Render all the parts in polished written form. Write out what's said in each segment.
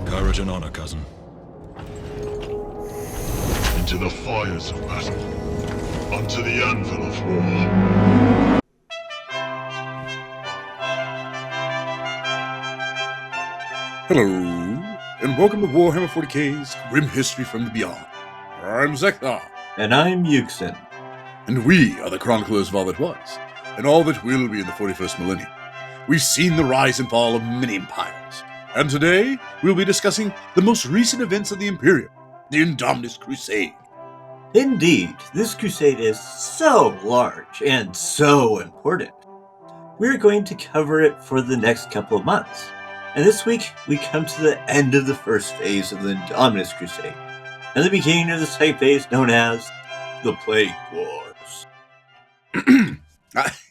Courage and honor, cousin. Into the fires of battle, unto the anvil of war. Hello, and welcome to Warhammer 40k's Grim History from the Beyond. I'm Zekthar. And I'm Yuxin. And we are the chroniclers of all that was, and all that will be in the 41st millennium. We've seen the rise and fall of many empires, and today we'll be discussing the most recent events of the Imperium, the Indomitus Crusade. Indeed, this crusade is so large and so important. We're going to cover it for the next couple of months. And this week, we come to the end of the first phase of the Indomitus Crusade, and the beginning of the second phase known as the Plague Wars.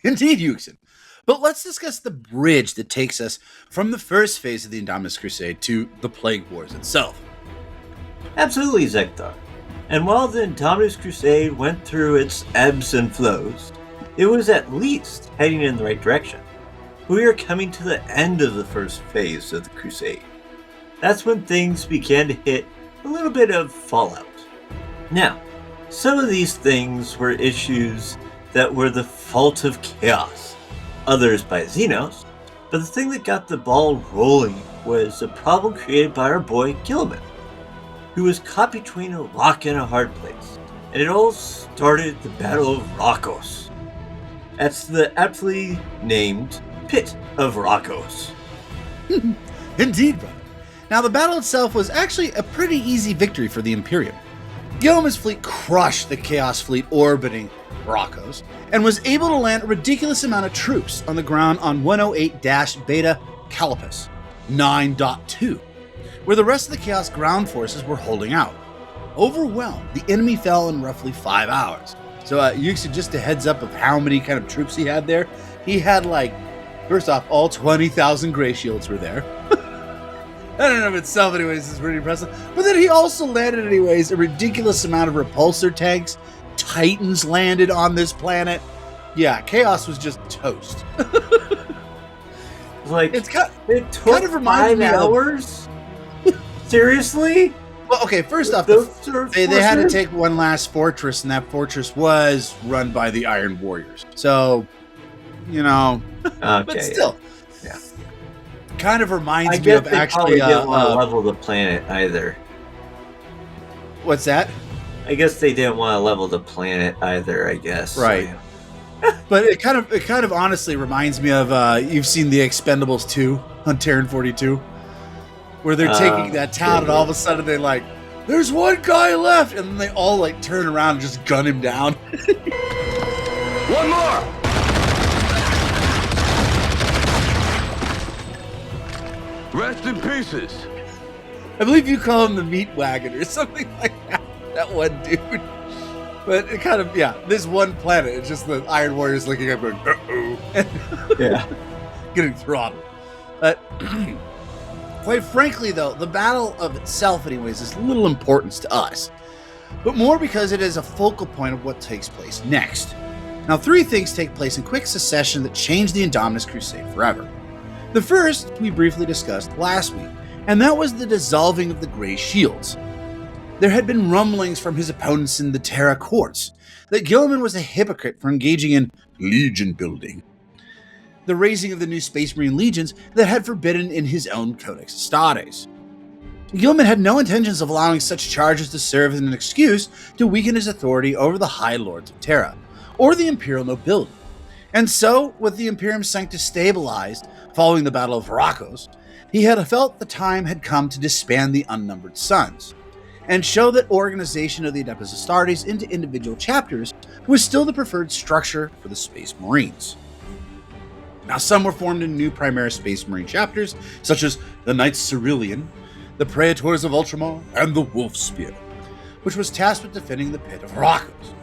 Indeed, Yuxin. But let's discuss the bridge that takes us from the first phase of the Indomitus Crusade to the Plague Wars itself. Absolutely, Zekthar. And while the Indomitus Crusade went through its ebbs and flows, it was at least heading in the right direction. We are coming to the end of the first phase of the Crusade. That's when things began to hit a little bit of fallout. Now, some of these things were issues that were the fault of chaos, others by Xenos, but the thing that got the ball rolling was a problem created by our boy Gilman, who was caught between a rock and a hard place, and it all started the Battle of Rakos. That's the aptly named Pit of Rakos. Indeed, brother. Now, the battle itself was actually a pretty easy victory for the Imperium. Gilman's fleet crushed the Chaos fleet orbiting Rakos, and was able to land a ridiculous amount of troops on the ground on 108-Beta Calipus 9.2, where the rest of the Chaos ground forces were holding out. Overwhelmed, the enemy fell in roughly 5 hours. So, Yuxin, just a heads up of how many kind of troops he had there. He had, first off, all 20,000 Grey Shields were there. That in and of itself, anyways, is pretty impressive. But then he also landed, anyways, a ridiculous amount of repulsor tanks. Titans landed on this planet. Yeah, Chaos was just toast. It took 5 hours? Seriously? Well, okay, first off, they had to take one last fortress, and that fortress was run by the Iron Warriors. So, okay, but still, yeah. Kind of reminds me of actually. I didn't want to level the planet either. What's that? I guess they didn't want to level the planet either. I guess. Right. So. But it kind of honestly reminds me of you've seen the Expendables 2 on Terran 42, where they're taking that town, and all of a sudden they're like, "There's one guy left," and then they all turn around and just gun him down. One more! Rest in pieces. I believe you call him the meat wagon or something like that. That one dude. But it kind of, this one planet, it's just the Iron Warriors looking up going, uh-oh. Yeah. Getting throttled. But quite frankly, though, the battle of itself, anyways, is little importance to us. But more because it is a focal point of what takes place next. Now, 3 things take place in quick succession that change the Indomitus Crusade forever. The first, we briefly discussed last week, and that was the dissolving of the Grey Shields. There had been rumblings from his opponents in the Terra courts that Gilman was a hypocrite for engaging in legion building, the raising of the new Space Marine legions that had forbidden in his own Codex Astartes. Gilman had no intentions of allowing such charges to serve as an excuse to weaken his authority over the High Lords of Terra, or the Imperial nobility. And so, with the Imperium Sanctus stabilized following the Battle of Rakos, he had felt the time had come to disband the Unnumbered Sons, and show that organization of the Adeptus Astartes into individual chapters was still the preferred structure for the Space Marines. Now, some were formed in new Primaris Space Marine chapters, such as the Knights Cerulean, the Praetors of Ultramar, and the Wolf Spear, which was tasked with defending the Pit of Rakos.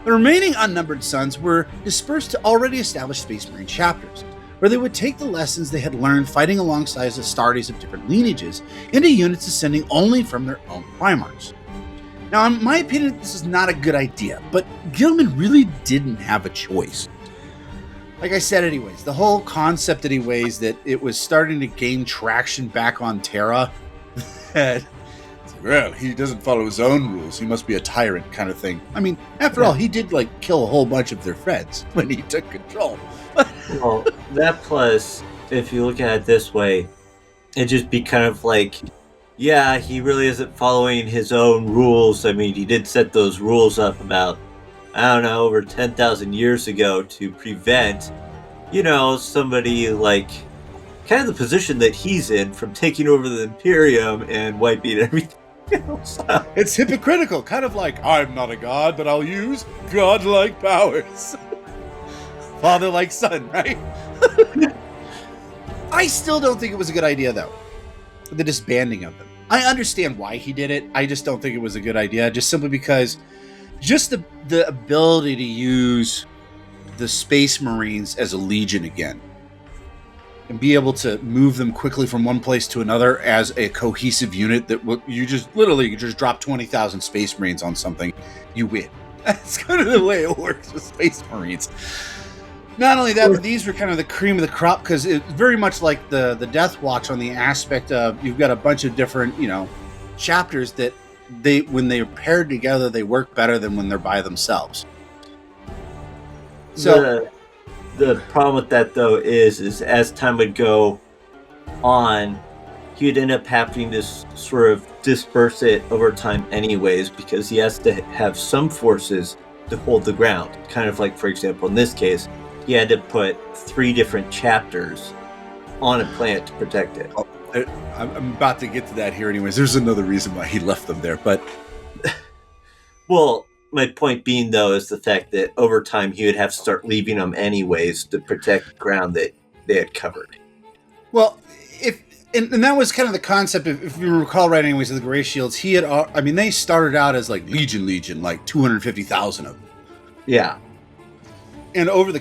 The remaining Unnumbered Sons were dispersed to already established Space Marine chapters, where they would take the lessons they had learned fighting alongside the Astartes of different lineages into units descending only from their own Primarchs. Now, in my opinion, this is not a good idea, but Gilman really didn't have a choice. like I said, anyways, the whole concept, anyways, that it was starting to gain traction back on Terra. That, well, he doesn't follow his own rules. He must be a tyrant, kind of thing. I mean, after all, he did like kill a whole bunch of their friends when he took control. Well, that plus, if you look at it this way, it'd just be kind of like, yeah, he really isn't following his own rules. I mean, he did set those rules up about, I don't know, over 10,000 years ago to prevent, somebody like kind of the position that he's in from taking over the Imperium and wiping everything else out. It's hypocritical, kind of like, I'm not a god, but I'll use godlike powers. Father like son, right? I still don't think it was a good idea, though. The disbanding of them. I understand why he did it. I just don't think it was a good idea, just simply because just the ability to use the Space Marines as a legion again and be able to move them quickly from one place to another as a cohesive unit that you just literally just drop 20,000 Space Marines on something, you win. That's kind of the way it works with Space Marines. Not only that, but these were kind of the cream of the crop because it's very much like the Death Watch on the aspect of you've got a bunch of different, chapters that when they are paired together, they work better than when they're by themselves. So the problem with that though is as time would go on, he'd end up having to sort of disperse it over time anyways, because he has to have some forces to hold the ground. Kind of like, for example, in this case, he had to put 3 different chapters on a planet to protect it. I'm about to get to that here anyways. There's another reason why he left them there, but... Well, my point being, though, is the fact that over time he would have to start leaving them anyways to protect ground that they had covered. Well, and that was kind of the concept, if you recall right anyways, of the Grey Shields, they started out as like Legion, like 250,000 of them. Yeah. And over the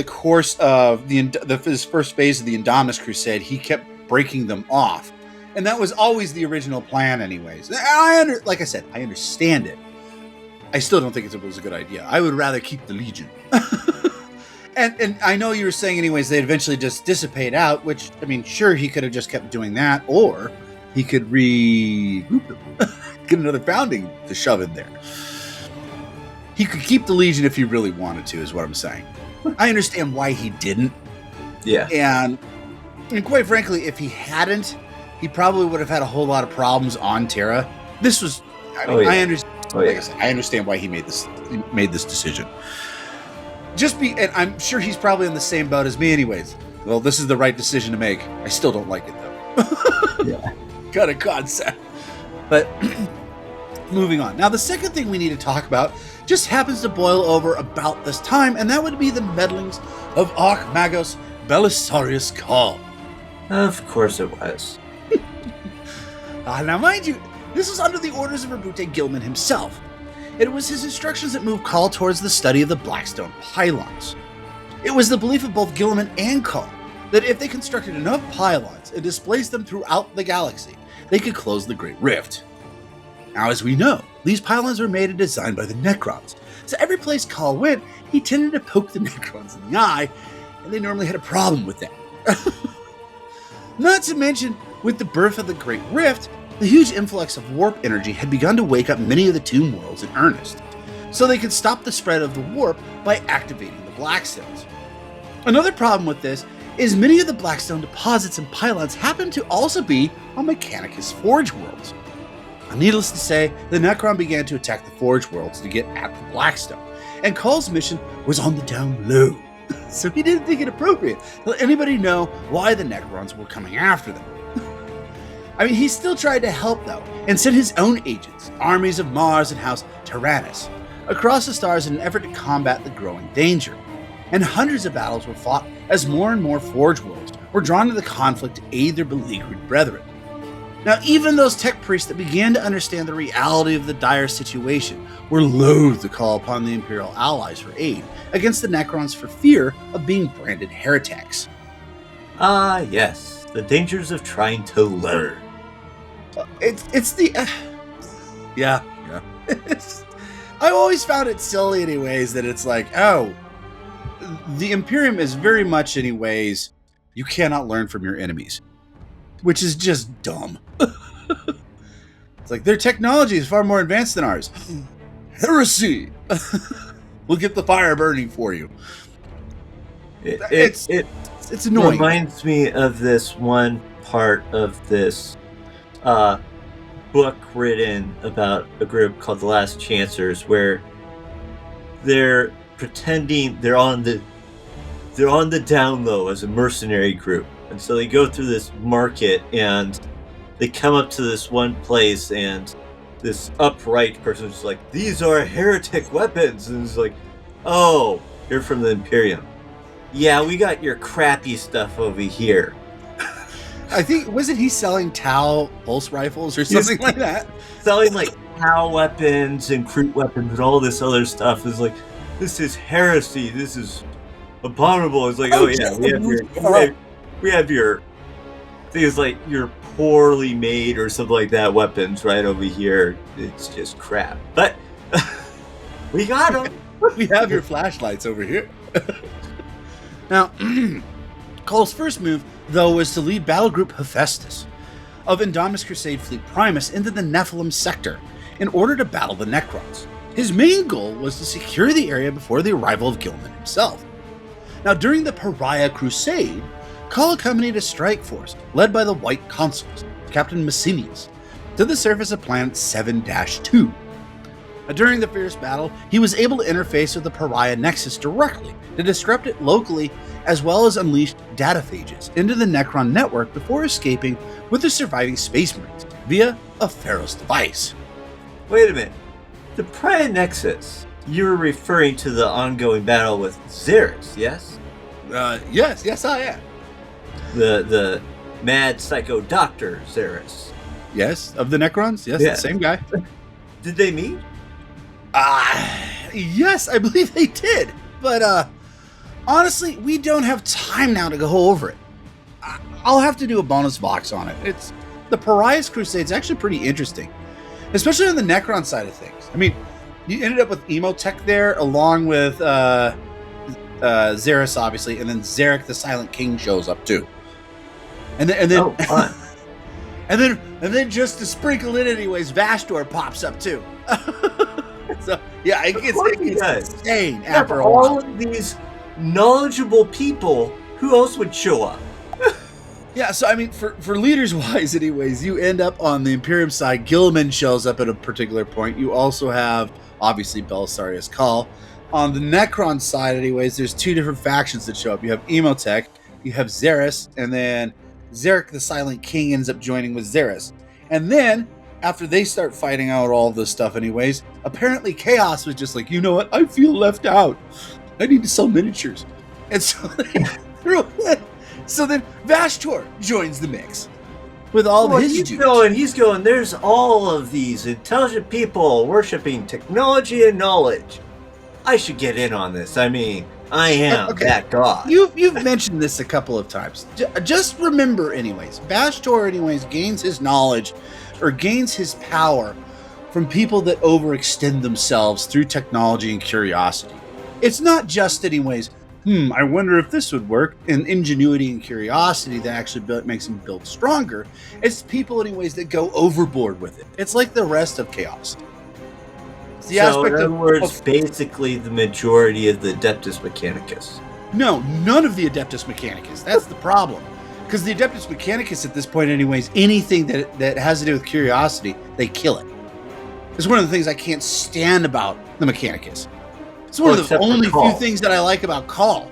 course of his first phase of the Indomitus Crusade, he kept breaking them off, and that was always the original plan, anyways. Like I said, I understand it. I still don't think it was a good idea. I would rather keep the Legion. and I know you were saying, anyways, they'd eventually just dissipate out. Which, I mean, sure, he could have just kept doing that, or he could regroup them, get another founding to shove in there. He could keep the Legion if he really wanted to, is what I'm saying. I understand why he didn't. Yeah. And quite frankly, if he hadn't, he probably would have had a whole lot of problems on Terra. This was, I understand. Like I said, I understand why he made this decision. And I'm sure he's probably in the same boat as me, anyways. Well, this is the right decision to make. I still don't like it though. Yeah. Kind of concept. But moving on. Now, the second thing we need to talk about just happens to boil over about this time, and that would be the meddlings of Archmagos Belisarius Cawl. Of course it was. Now, mind you, this was under the orders of Rabute Gilman himself. It was his instructions that moved Cawl towards the study of the Blackstone pylons. It was the belief of both Gilman and Cawl that if they constructed enough pylons and displaced them throughout the galaxy, they could close the Great Rift. Now, as we know, these pylons were made and designed by the Necrons, so every place Cawl went, he tended to poke the Necrons in the eye, and they normally had a problem with that. Not to mention, with the birth of the Great Rift, the huge influx of warp energy had begun to wake up many of the Tomb Worlds in earnest, so they could stop the spread of the warp by activating the Blackstones. Another problem with this is many of the Blackstone deposits and pylons happen to also be on Mechanicus Forge Worlds. Needless to say, the Necron began to attack the Forge Worlds to get at the Blackstone, and Call's mission was on the down low, so he didn't think it appropriate to let anybody know why the Necrons were coming after them. I mean, he still tried to help, though, and sent his own agents, armies of Mars and House Tyrannus, across the stars in an effort to combat the growing danger. And hundreds of battles were fought as more and more Forge Worlds were drawn to the conflict to aid their beleaguered brethren. Now, even those tech priests that began to understand the reality of the dire situation were loath to call upon the Imperial allies for aid against the Necrons for fear of being branded heretics. Ah, yes, the dangers of trying to learn. Yeah. I've always found it silly anyways that it's like, oh, the Imperium is very much, anyways, you cannot learn from your enemies, which is just dumb. It's like their technology is far more advanced than ours. Heresy! We'll get the fire burning for you. It's annoying. It reminds me of this one part of this book written about a group called the Last Chancers, where they're pretending they're on the down low as a mercenary group, and so they go through this market and they come up to this one place, and this upright person is like, "These are heretic weapons," and it's like, "Oh, you're from the Imperium. Yeah, we got your crappy stuff over here." I think, wasn't he selling Tau pulse rifles or something like that? Selling like Tau weapons and Crete weapons and all this other stuff is like, this is heresy. This is abominable. It's like, we have your things like your poorly made or something like that weapons right over here. It's just crap. But we got them. We have your flashlights over here. Now, Cole's first move, though, was to lead Battle Group Hephaestus of Indomitus Crusade Fleet Primus into the Nephilim sector in order to battle the Necrons. His main goal was to secure the area before the arrival of Gilman himself. Now, during the Pariah Crusade, Cole accompanied a strike force led by the White Consuls, Captain Massinius, to the surface of planet 7-2. During the fierce battle, he was able to interface with the Pariah Nexus directly to disrupt it locally, as well as unleash dataphages into the Necron network before escaping with the surviving Space Marines via a Pharaoh's device. Wait a minute. The Pariah Nexus, you're referring to the ongoing battle with Xeris, yes? Yes, I am. The mad psycho doctor Xeris. Yes, of the Necrons? Yes, Yeah. the same guy. Did they meet? Yes, I believe they did. But, honestly, we don't have time now to go over it. I'll have to do a bonus box on it. The Pariah's Crusade is actually pretty interesting, especially on the Necron side of things. I mean, you ended up with Emotech there, along with Xeris, obviously, and then Zarek the Silent King shows up too. And then Oh, fun. and then just to sprinkle it anyways, Vastor pops up too. So yeah, it gets insane after a while. All of these knowledgeable people, who else would show up? Yeah, so I mean, for leaders wise, anyways, you end up on the Imperium side. Gilliman shows up at a particular point. You also have obviously Belisarius Cawl. On the Necron side, anyways, there's two different factions that show up. You have Emotech, you have Xeris, and then Zarek the Silent King ends up joining with Xeris. And then after they start fighting out all this stuff, anyways, apparently Chaos was just like, you know what? I feel left out. I need to sell miniatures, and so they threw it. So then Vastor joins the mix with all of his dudes. He's going, there's all of these intelligent people worshipping technology and knowledge. I should get in on this. I mean, I am that god. You've mentioned this a couple of times. Just remember, anyways, Vastor, anyways, gains his knowledge or gains his power from people that overextend themselves through technology and curiosity. It's not just, anyways, I wonder if this would work, and ingenuity and curiosity that actually makes him build stronger. It's people, anyways, that go overboard with it. It's like the rest of Chaos. It's the So, in other words, basically the majority of the Adeptus Mechanicus. No, none of the Adeptus Mechanicus. That's the problem. Because the Adeptus Mechanicus at this point, anyways, anything that has to do with curiosity, they kill it. It's one of the things I can't stand about the Mechanicus. It's one of the only few things that I like about Cawl.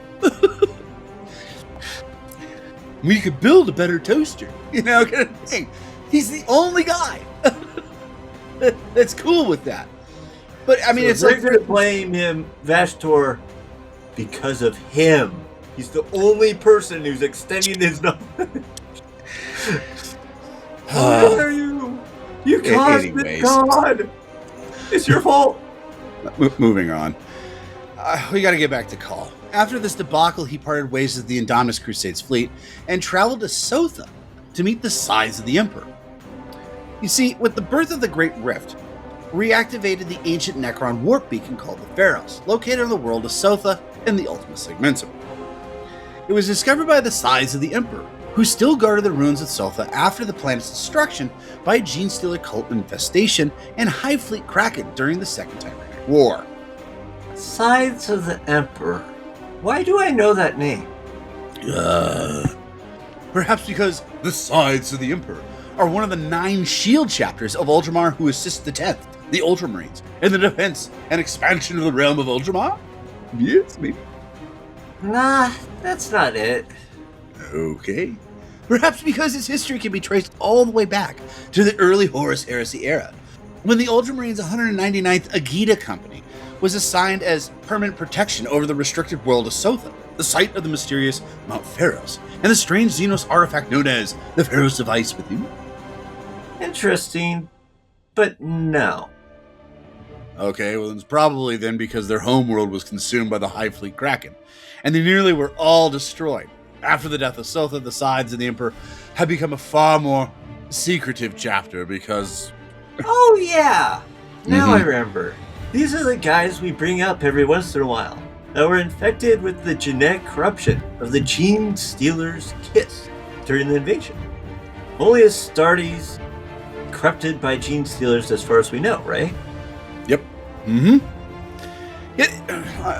We could build a better toaster, kind of thing. He's the only guy that's cool with that. But I mean, So it's they're like going to blame him, Vastor, because of him. He's the only person who's extending his knowledge. How dare you? You cosmic god! It's your fault. Moving on. We got to get back to Cawl. After this debacle, he parted ways with the Indomitus Crusade's fleet and traveled to Sotha to meet the size of the Emperor. You see, with the birth of the Great Rift, reactivated the ancient Necron warp beacon called the Pharos, located on the world of Sotha in the Ultima Segmentum. It was discovered by the Scythes of the Emperor, who still guarded the ruins of Sotha after the planet's destruction by a Genestealer cult infestation and Hive Fleet Kraken during the Second Tyranic War. Scythes of the Emperor. Why do I know that name? Perhaps because the Scythes of the Emperor are one of the 9 shield chapters of Ultramar who assist the 10th, the Ultramarines, in the defense and expansion of the realm of Ultramar? Yes, maybe. Nah, that's not it. Okay. Perhaps because its history can be traced all the way back to the early Horus Heresy era, when the Ultramarines' 199th Agita Company was assigned as permanent protection over the restricted world of Sotha, the site of the mysterious Mount Pharos, and the strange Xenos artifact known as the Pharos device within. Interesting, but no. Okay, well, it's probably then because their homeworld was consumed by the Hive Fleet Kraken, and they nearly were all destroyed. After the death of Sotha, the Scythes of the Emperor had become a far more secretive chapter because... Oh yeah! Now I remember. These are the guys we bring up every once in a while that were infected with the genetic corruption of the Genestealer's kiss during the invasion. Only Astartes corrupted by Genestealers as far as we know, right? Yep.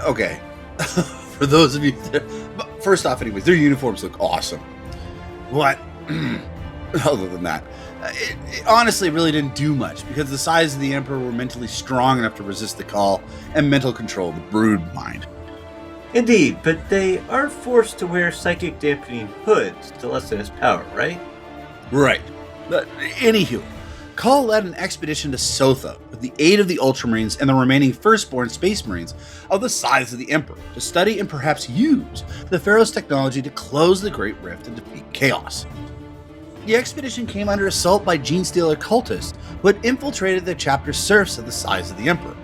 Okay. For those of you that, first off, anyways, their uniforms look awesome. What? Other than that, it honestly really didn't do much because the Scythes of the Emperor were mentally strong enough to resist the call and mental control the brood mind. Indeed, but they are forced to wear psychic dampening hoods to lessen his power, right? Right. Anywho, Call led an expedition to Sotha with the aid of the Ultramarines and the remaining firstborn Space Marines of the Scythes of the Emperor to study and perhaps use the Pharos technology to close the Great Rift and defeat Chaos. The expedition came under assault by Genestealer cultists who had infiltrated the chapter serfs of the Scythes of the Emperor.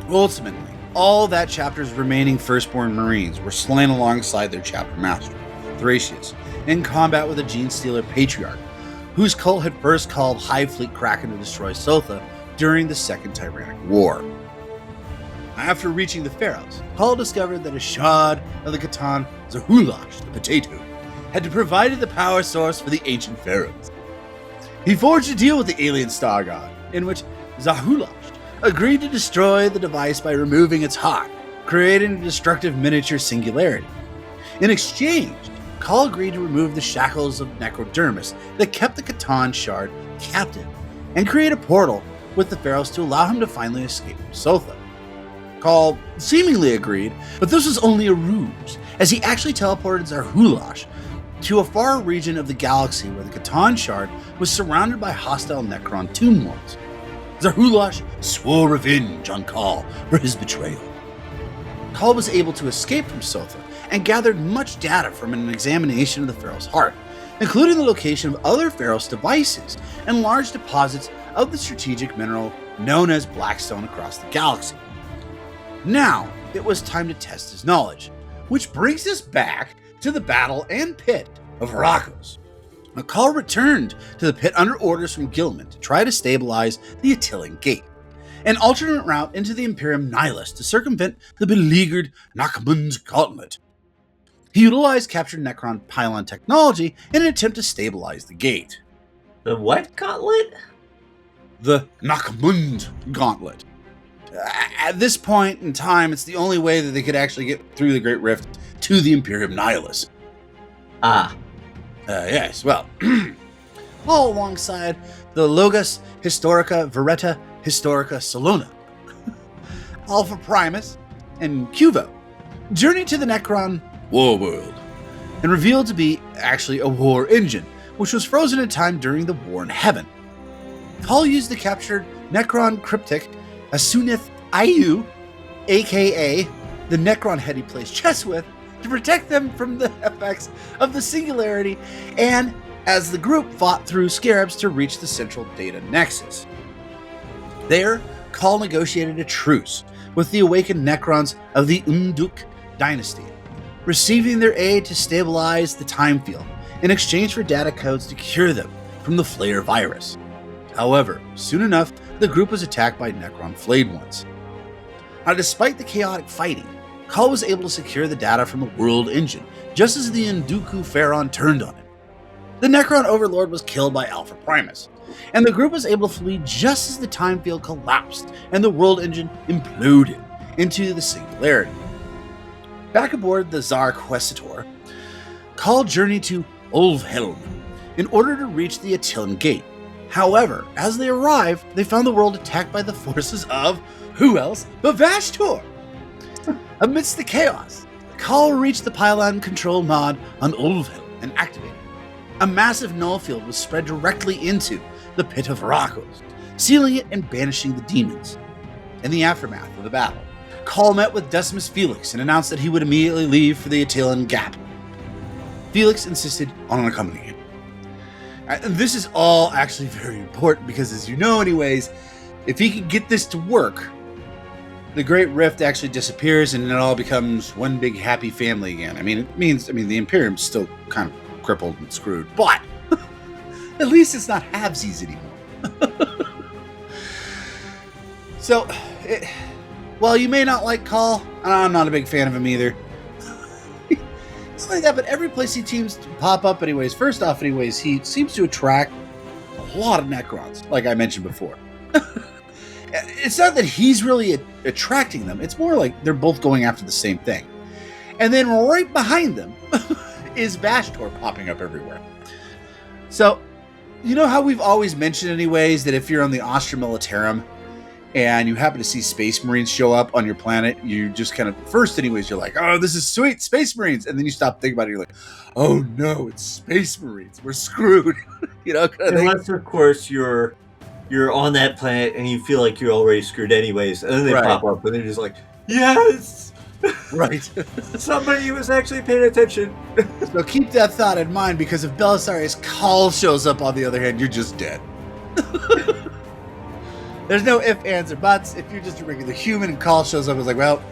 Ultimately, all that chapter's remaining firstborn Marines were slain alongside their chapter master, Thracius, in combat with the Genestealer Patriarch, whose cult had first called Hive Fleet Kraken to destroy Sotha during the Second Tyranic War. After reaching the Pharos, Hall discovered that a shard of the Catan Zahulash, the potato, had provided the power source for the ancient pharaohs. He forged a deal with the alien star god, in which Zahulash agreed to destroy the device by removing its heart, creating a destructive miniature singularity. In exchange, Call agreed to remove the shackles of Necrodermis that kept the Catan shard captive, and create a portal with the pharaohs to allow him to finally escape from Sotha. Call seemingly agreed, but this was only a ruse, as he actually teleported Zahulash to a far region of the galaxy where the Catan shard was surrounded by hostile Necron tomb lords. Zahulash swore revenge on Call for his betrayal. Call was able to escape from Sotha and gathered much data from an examination of the Pharaoh's heart, including the location of other Pharaoh's devices and large deposits of the strategic mineral known as Blackstone across the galaxy. Now, it was time to test his knowledge, which brings us back to the battle and pit of Herakos. Call returned to the pit under orders from Gilman to try to stabilize the Attilan Gate, an alternate route into the Imperium Nihilus to circumvent the beleaguered Nachmund's Gauntlet. He utilized captured Necron pylon technology in an attempt to stabilize the gate. The what gauntlet? The Nachmund Gauntlet. At this point in time, it's the only way that they could actually get through the Great Rift to the Imperium Nihilus. Yes, well, all alongside the Logos Historica Vereta Historica Salona, Alpha Primus, and Cuvo journeyed to the Necron War World and revealed to be actually a war engine, which was frozen in time during the War in Heaven. Call used the captured Necron cryptic Asunith Ayu, aka the Necron head he plays chess with, to protect them from the effects of the Singularity, and as the group fought through scarabs to reach the central data nexus. There, Call negotiated a truce with the awakened Necrons of the Unduk dynasty, receiving their aid to stabilize the time field in exchange for data codes to cure them from the Flayer virus. However, soon enough, the group was attacked by Necron flayed ones. Now, despite the chaotic fighting, Call was able to secure the data from the World Engine, just as the Nduku Pharaon turned on it. The Necron Overlord was killed by Alpha Primus, and the group was able to flee just as the time field collapsed and the World Engine imploded into the Singularity. Back aboard the Tsar Questator, Call journeyed to Ulvhelm in order to reach the Attilan Gate. However, as they arrived, they found the world attacked by the forces of, who else but Vashtor? Amidst the chaos, Call reached the pylon control mod on Ulvhelm and activated it. A massive null field was spread directly into the Pit of Rakos, sealing it and banishing the demons. In the aftermath of the battle, Call met with Decimus Felix and announced that he would immediately leave for the Attilan Gap. Felix insisted on accompanying him. And this is all actually very important because, as you know anyways, if he could get this to work, the Great Rift actually disappears and it all becomes one big happy family again. It means the Imperium's still kind of crippled and screwed, but at least it's not halvesies anymore. So, while you may not like Call, I'm not a big fan of him either. It's like that, but every place he seems to pop up anyways, first off anyways, he seems to attract a lot of Necrons, like I mentioned before. It's not that he's really attracting them, it's more like they're both going after the same thing. And then right behind them is Vashtor popping up everywhere. So, you know how we've always mentioned anyways that if you're on the Astra Militarum and you happen to see Space Marines show up on your planet, you just kind of, first anyways, you're like, oh, this is sweet, Space Marines. And then you stop thinking about it, you're like, oh no, it's Space Marines. We're screwed. You know, kind of unless, of course, you're on that planet and you feel like you're already screwed anyways. And then they pop up and they're just like, yes! Right. Somebody was actually paying attention. So keep that thought in mind, because if Belisarius Call shows up on the other hand, you're just dead. There's no ifs, ands, or buts. If you're just a regular human and Call shows up, it's like, well,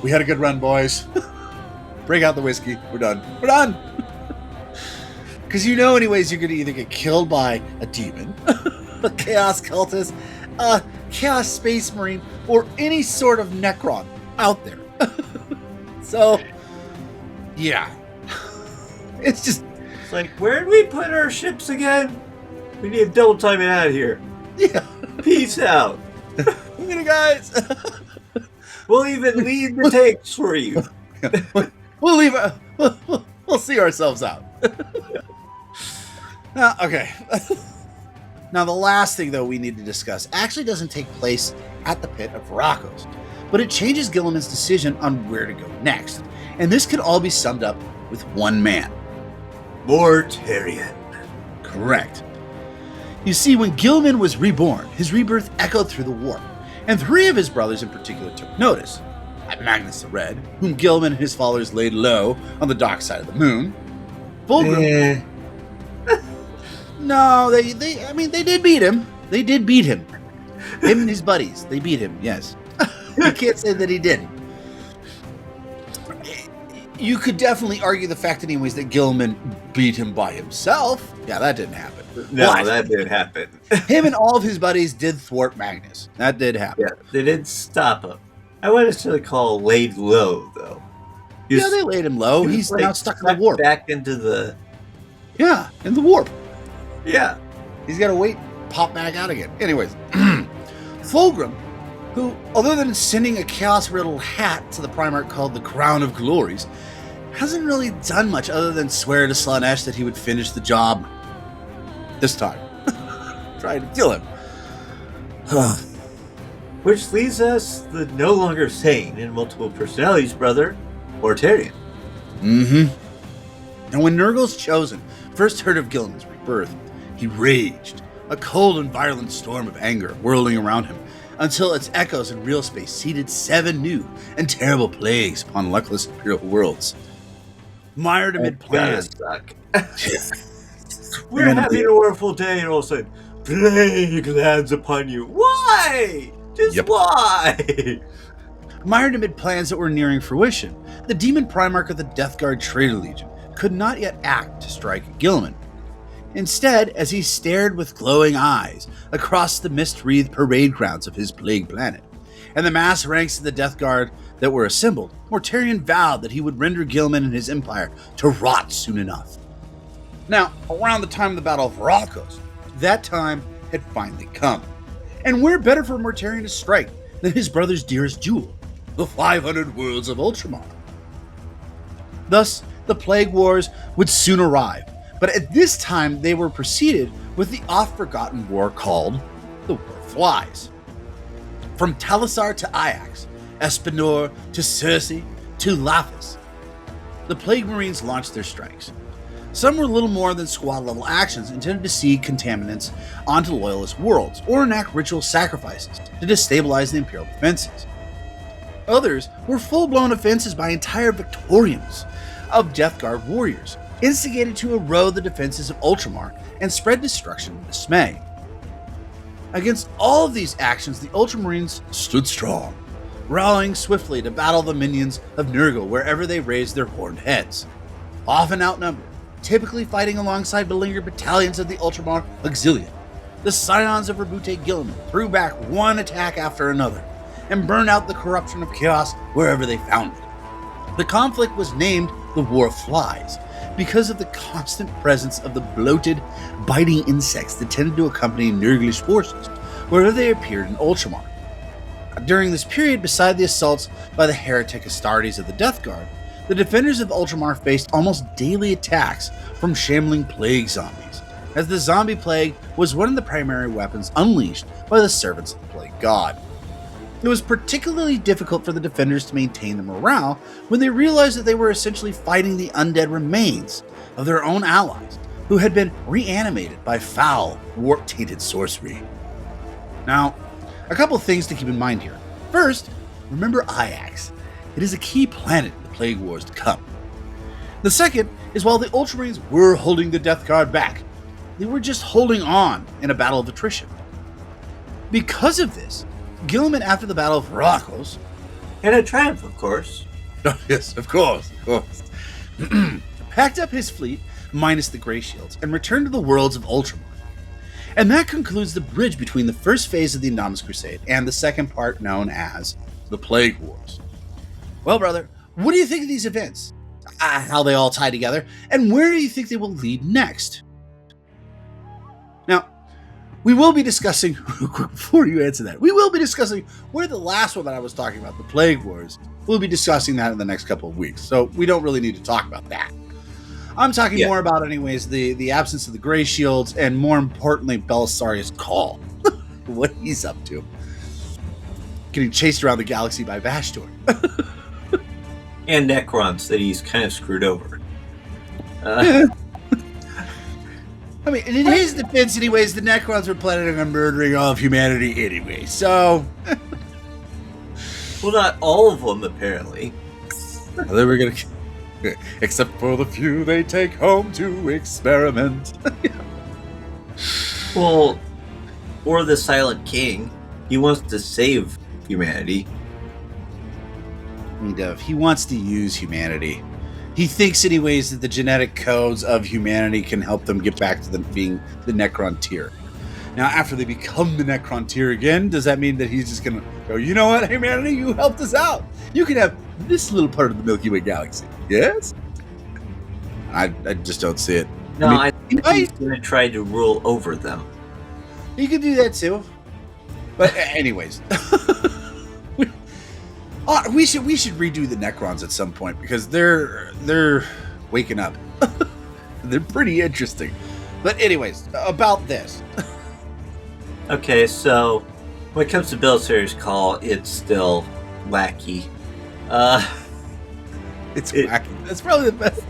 we had a good run, boys. Bring out the whiskey. We're done. We're done. Because you know anyways, you're going to either get killed by a demon, a Chaos Cultist, a Chaos Space Marine, or any sort of Necron out there. So, yeah. It's like, where did we put our ships again? We need to double time it out of here. Yeah. Peace out. You guys. We'll even lead the tanks for you. We'll leave. We'll see ourselves out. Now, okay. Now, the last thing, though, we need to discuss actually doesn't take place at the Pit of Rakos, but it changes Guilliman's decision on where to go next. And this could all be summed up with one man. Mortarion. Correct. You see, when Guilliman was reborn, his rebirth echoed through the warp, and 3 of his brothers in particular took notice. Magnus the Red, whom Guilliman and his followers laid low on the dark side of the moon. Fulgrim. No, they did beat him. They did beat him. Him and his buddies, they beat him, yes. You can't say that he didn't. You could definitely argue the fact anyways that Guilliman beat him by himself. Yeah, that didn't happen. No, but that didn't happen. Him and all of his buddies did thwart Magnus. That did happen. Yeah, they did stop him. I wouldn't necessarily call laid low, though. Yeah, they laid him low. He's now stuck in the warp. Back into the... Yeah, in the warp. Yeah. He's got to wait, pop back out again. Anyways, Fulgrim, who, other than sending a chaos-riddled hat to the Primarch called the Crown of Glories, hasn't really done much other than swear to Slanesh that he would finish the job this time. Trying to kill him. Which leaves us the no longer sane and multiple personalities brother, Mortarion. Mm-hmm. And when Nurgle's Chosen first heard of Guilliman's rebirth, he raged, a cold and violent storm of anger whirling around him, until its echoes in real space seeded 7 new and terrible plagues upon luckless Imperial worlds. Mired amid plans. We're having a wonderful day, and all of a sudden, plague lands upon you. Why? Just why? Mired amid plans that were nearing fruition, the demon Primarch of the Death Guard Traitor Legion could not yet act to strike Guilliman. Instead, as he stared with glowing eyes across the mist-wreathed parade grounds of his plague planet, and the mass ranks of the Death Guard that were assembled, Mortarion vowed that he would render Gilman and his empire to rot soon enough. Now, around the time of the Battle of Raucos, that time had finally come. And where better for Mortarion to strike than his brother's dearest jewel, the 500 worlds of Ultramar? Thus, the Plague Wars would soon arrive, but at this time they were preceded with the oft-forgotten war called the War of Flies. From Talisar to Ajax, Espinor to Circe to Laphis, the Plague Marines launched their strikes. Some were little more than squad-level actions intended to seed contaminants onto loyalist worlds or enact ritual sacrifices to destabilize the Imperial defenses. Others were full-blown offenses by entire Victorians of Death Guard warriors, instigated to erode the defenses of Ultramar and spread destruction and dismay. Against all of these actions, the Ultramarines stood strong, rallying swiftly to battle the minions of Nurgle wherever they raised their horned heads. Often outnumbered, typically fighting alongside beleaguered battalions of the Ultramar Auxilia, the Scions of Rabute Gilliman threw back one attack after another and burned out the corruption of chaos wherever they found it. The conflict was named the War of Flies because of the constant presence of the bloated, biting insects that tended to accompany Nurglish forces wherever they appeared in Ultramar. During this period, beside the assaults by the heretic Astartes of the Death Guard, the defenders of Ultramar faced almost daily attacks from shambling plague zombies, as the zombie plague was one of the primary weapons unleashed by the servants of the plague god. It was particularly difficult for the defenders to maintain their morale when they realized that they were essentially fighting the undead remains of their own allies, who had been reanimated by foul, warp-tainted sorcery. Now, a couple things to keep in mind here. First, remember Ajax. It is a key planet in the Plague Wars to come. The second is while the Ultramarines were holding the Death Guard back, they were just holding on in a battle of attrition. Because of this, Gilman, after the Battle of Raucos, And a triumph, of course. yes, of course, packed up his fleet, minus the Grey Shields, and returned to the worlds of Ultramar. And that concludes the bridge between the first phase of the Indomitus Crusade and the second part known as the Plague Wars. Well, brother, what do you think of these events? How they all tie together, and where do you think they will lead next? Now, we will be discussing, before you answer that, we will be discussing where the last one that I was talking about, the Plague Wars, we'll be discussing that in the next couple of weeks, so we don't really need to talk about that. I'm talking more about, anyways, the absence of the Grey Shields, and more importantly, Belisarius' call. What he's up to. Getting chased around the galaxy by Vashtor. And Necrons that he's kind of screwed over. I mean, in his defense, anyways, the Necrons were planning on murdering all of humanity anyway, so... Well, not all of them, apparently. They were gonna... Except for the few they take home to experiment. Well, or the Silent King. He wants to save humanity. He wants to use humanity. He thinks, anyways, that the genetic codes of humanity can help them get back to being the Necron tier. Now, after they become the Necron tier again, does that mean that he's just going to go, you know what, humanity, you helped us out. You can have this little part of the Milky Way galaxy. Yes? I just don't see it. No, I think I he's going to try to rule over them. He could do that too. But anyways. We should redo the Necrons at some point because they're waking up. They're pretty interesting. But anyways, about this. Okay, so when it comes to Belisarius' call, it's still wacky. It's wacky. That's probably the best.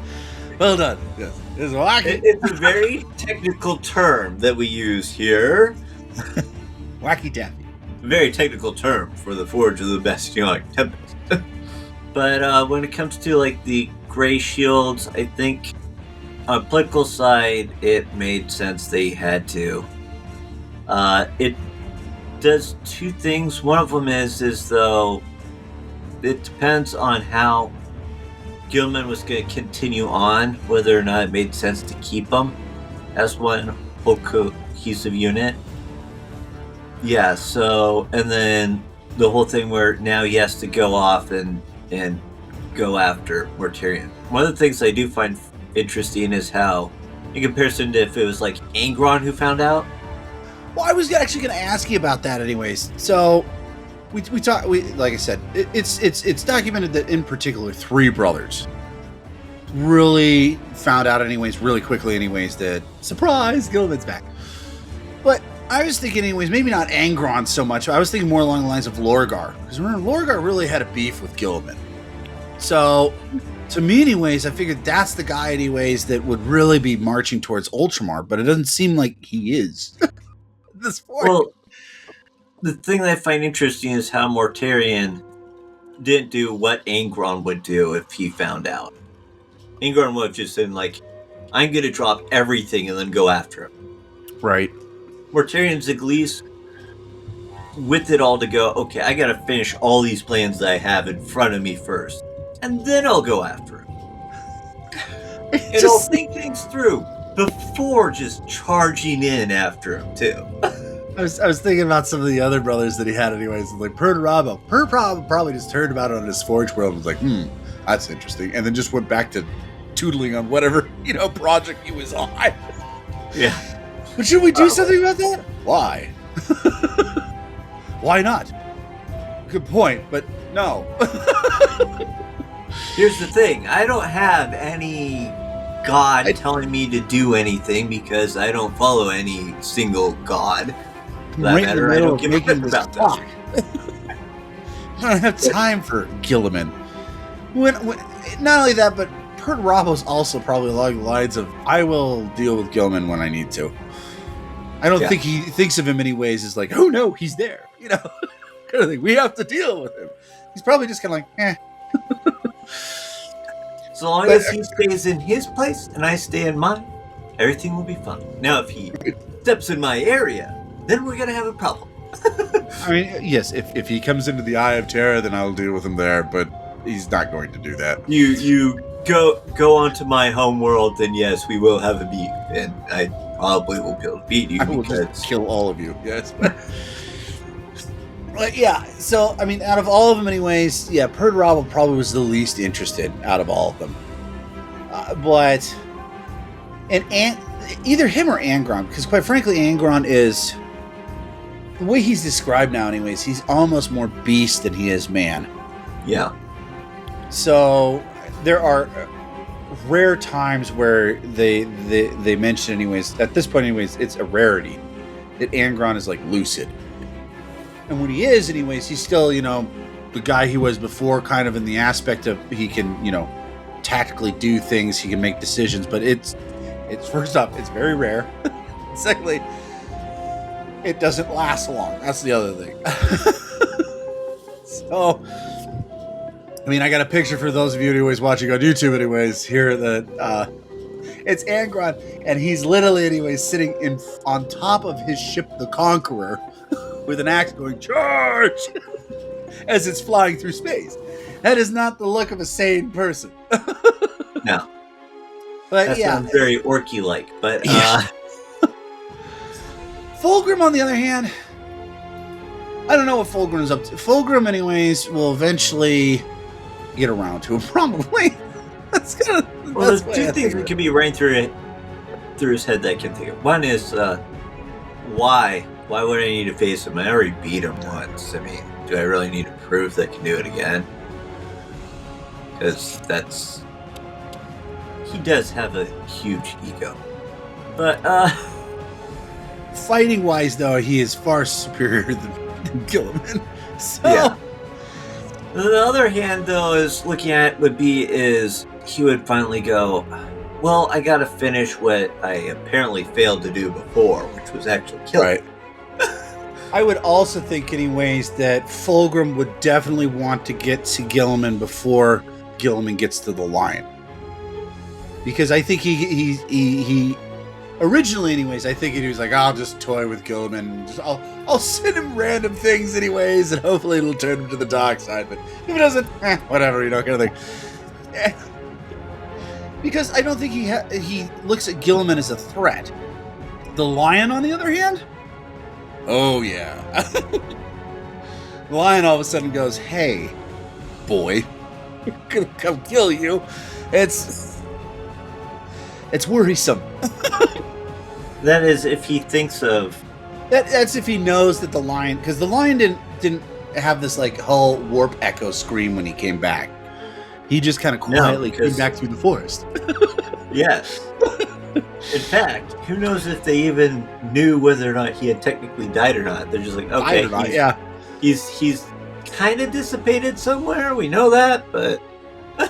Well done. Yes, it's wacky. It's a very technical term that we use here. Wacky taffy. Very technical term for the Forge of the Bastionic Tempest. But when it comes to like the Grey Shields, I think on a political side, it made sense they had to. It does two things. One of them is though, it depends on how Gilman was going to continue on, whether or not it made sense to keep them. as one whole cohesive unit. Yeah, so, and then the whole thing where now he has to go off and go after Mortarion. One of the things I do find interesting is how, in comparison to if it was like Angron who found out. Well, I was actually going to ask you about that, anyways. So, we like I said, it's documented that in particular 3 brothers really found out, anyways, really quickly, anyways, that surprise, Gilliman's back. But I was thinking, anyways, maybe not Angron so much. I was thinking more along the lines of Lorgar, because remember, Lorgar really had a beef with Gilliman. So, to me, anyways, I figured that's the guy, anyways, that would really be marching towards Ultramar, but it doesn't seem like he is. At this point. Well, the thing that I find interesting is how Mortarion didn't do what Angron would do if he found out. Angron would have just been like, I'm going to drop everything and then go after him. Right. Mortarion's at least with it all to go, okay, I got to finish all these plans that I have in front of me first. And then I'll go after him. And I'll think things through before just charging in after him, too. I was thinking about some of the other brothers that he had, anyways. Like Perturabo. Perturabo probably just heard about it on his Forge World and was like, that's interesting. And then just went back to tootling on whatever, project he was on. Yeah. But should we do something about that? Why? Why not? Good point, but no. Here's the thing. I don't have any god telling me to do anything because I don't follow any single god. For that matter, I don't give a shit about that. I don't have time for Gilliman. When, not only that, but Perturabo's also probably along the lines of, I will deal with Gilliman when I need to. I don't think he thinks of him anyways as like, oh no, he's there. Kind of thing. We have to deal with him. He's probably just kind of like, eh. So long as he stays in his place and I stay in mine, everything will be fine. Now, if he steps in my area, then we're going to have a problem. I mean, yes, if he comes into the Eye of Terror, then I'll deal with him there, but he's not going to do that. You go onto my home world, then yes, we will have a beef, and I probably will be able to beat you. I will just kill all of you, yes. But yeah, so, I mean, out of all of them anyways, yeah, Perturabo probably was the least interested out of all of them. But, and either him or Angron, because quite frankly, Angron is, the way he's described now anyways, he's almost more beast than he is man. Yeah. So, there are rare times where they mention anyways, at this point anyways, it's a rarity that Angron is like lucid. And when he is, anyways, he's still, the guy he was before, kind of in the aspect of he can, tactically do things, he can make decisions, but it's first off, it's very rare. Secondly, it doesn't last long. That's the other thing. So, I mean, I got a picture for those of you anyways watching on YouTube anyways, here that it's Angron, and he's literally anyways sitting on top of his ship, the Conqueror, with an axe going, charge! As it's flying through space. That is not the look of a sane person. No. But that yeah. sounds very orky-like, but... Fulgrim, on the other hand, I don't know what Fulgrim is up to. Fulgrim, anyways, will eventually get around to him, probably. That's kind of... Well, there's two things that could be running through his head that I can think of. One is, why? Why would I need to face him? I already beat him once. I mean, do I really need to prove that I can do it again? Because he does have a huge ego. But, fighting-wise, though, he is far superior than Gilliman. So... Yeah. On the other hand, though, is looking at is he would finally go, well, I gotta finish what I apparently failed to do before, which was actually kill him. Right. I would also think, anyways, that Fulgrim would definitely want to get to Gilliman before Gilliman gets to the Lion, because I think he originally, anyways, I think he was like, I'll just toy with Gilliman. I'll send him random things, anyways, and hopefully it'll turn him to the dark side. But if it doesn't, whatever, kind of thing. Because I don't think he looks at Gilliman as a threat. The lion, on the other hand, oh yeah. The lion all of a sudden goes, "Hey, boy, I'm gonna come kill you." It's worrisome. That is, if he thinks of That's if he knows that the lion, because the lion didn't have this like hull warp echo scream when he came back. He just kind of quietly came back through the forest. Yes. In fact, who knows if they even knew whether or not he had technically died or not? They're just like, okay, he's kind of dissipated somewhere. We know that, but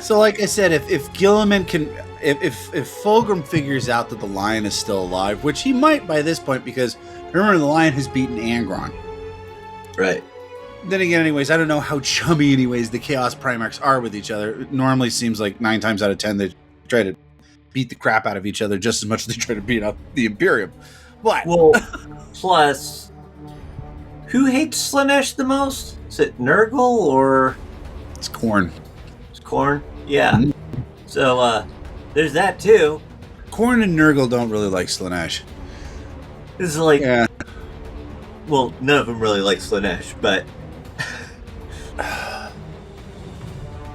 so, like I said, if Gilliman can, if Fulgrim figures out that the lion is still alive, which he might by this point, because remember the lion has beaten Angron. Right. Then again, anyways, I don't know how chummy, anyways, the Chaos Primarchs are with each other. It normally seems like 9 times out of 10 they try to beat the crap out of each other just as much as they try to beat up the Imperium. But well, plus, who hates Slanesh the most? Is it Nurgle or it's Khorne. It's Khorne? Yeah. Mm-hmm. So there's that too. Khorne and Nurgle don't really like Slanesh. This is like, well, none of them really like Slanesh, but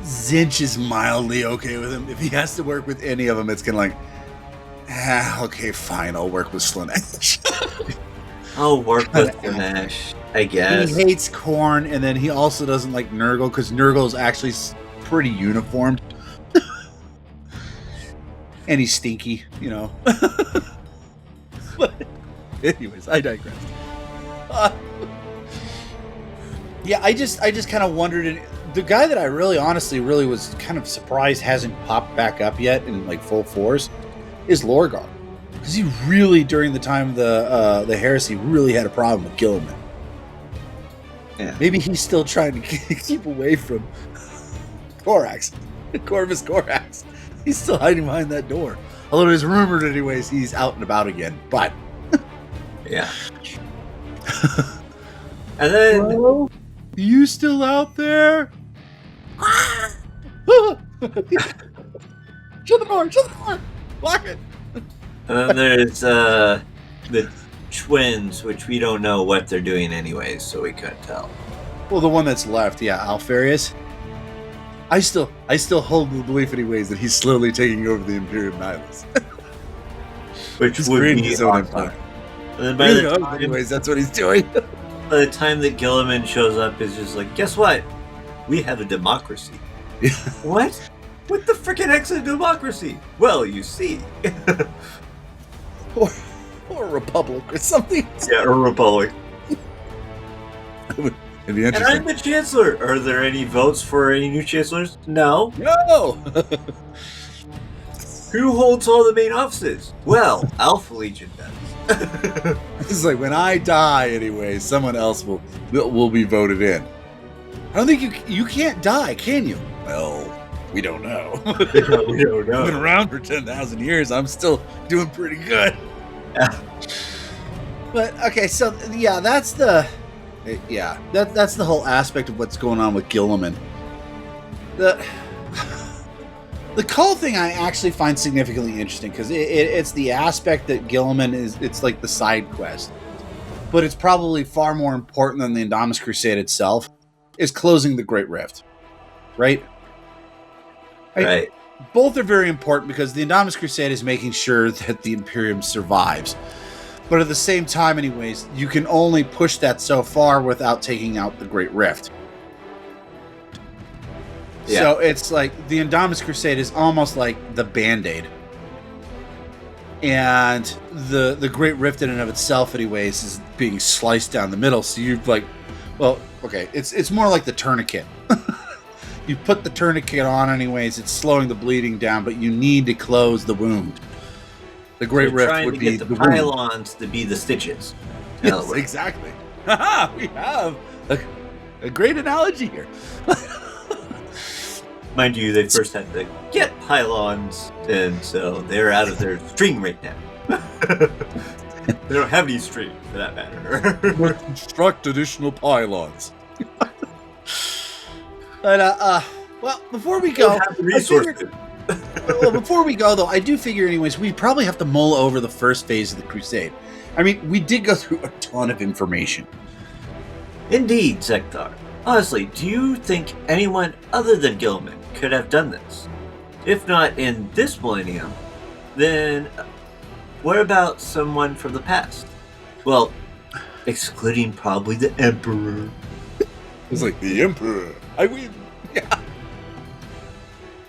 Zinch is mildly okay with him. If he has to work with any of them, it's kind of like, okay, fine, I'll work with Slanesh. I'll work with Slanesh, I guess. He hates Khorne, and then he also doesn't like Nurgle, because Nurgle's actually pretty uniformed. And he's stinky, you know. But anyways, I digress. Yeah, I just kind of wondered, and the guy that I really was kind of surprised hasn't popped back up yet in like full force is Lorgar, because he really, during the time of the heresy, really had a problem with Gilliman. Yeah. Maybe he's still trying to keep away from Corax, Corvus Corax. He's still hiding behind that door. Although it is rumored, anyways, he's out and about again. But yeah. And then, hello? You still out there? Shut the door! Shut the door! Lock it! And then there's the twins, which we don't know what they're doing anyways, so we couldn't tell. Well, the one that's left, yeah, Alfarius. I still hold the belief, anyways, that he's slowly taking over the Imperium Nihilus. Which he's would creating be his own awesome. empire. And then by the time, anyways, that's what he's doing. By the time that Gilliman shows up, is just like, guess what? We have a democracy. What? What the frickin' heck's a democracy? Well, you see. or a republic or something. Yeah, a republic. It'd be And interesting. I'm the chancellor. Are there any votes for any new chancellors? No. No! Who holds all the main offices? Well, Alpha Legion does. It's like, when I die, anyway, someone else will be voted in. I don't think you can't die, can you? Well, we don't know. We don't know. I've been around for 10,000 years. I'm still doing pretty good. Yeah. But okay, so yeah, that's the whole aspect of what's going on with Gilliman. The Cull thing I actually find significantly interesting, because it's the aspect that Gilliman it's like the side quest, but it's probably far more important than the Indomitus Crusade itself, is closing the Great Rift, right? Right. Both are very important, because the Indomitus Crusade is making sure that the Imperium survives. But at the same time, anyways, you can only push that so far without taking out the Great Rift. Yeah. So it's like the Indomitus Crusade is almost like the Band-Aid. And the Great Rift in and of itself, anyways, is being sliced down the middle. So you've like, well, okay, it's more like the tourniquet. You put the tourniquet on, anyways, it's slowing the bleeding down, but you need to close the wound. The Great Rift would be the pylons to be the stitches. Yes, exactly. Haha, we have a great analogy here. Mind you, they first had to get pylons, and so they're out of their string right now. They don't have any string, for that matter. We'll construct additional pylons. But, well, before we go... Well, before we go, though, I do figure, anyways, we probably have to mull over the first phase of the Crusade. I mean, we did go through a ton of information. Indeed, Zekthar. Honestly, do you think anyone other than Gilman could have done this? If not in this millennium, then what about someone from the past? Well, excluding probably the Emperor. It's like, the Emperor. I win. Yeah.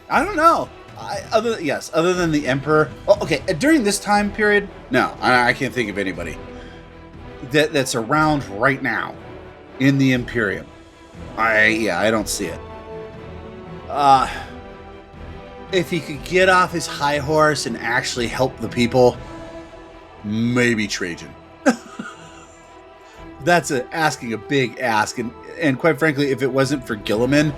I don't know. Other than the Emperor. Oh, okay, during this time period, no, I can't think of anybody that's around right now in the Imperium. I don't see it. If he could get off his high horse and actually help the people, maybe Trajan. That's asking a big ask, and quite frankly, if it wasn't for Gilliman,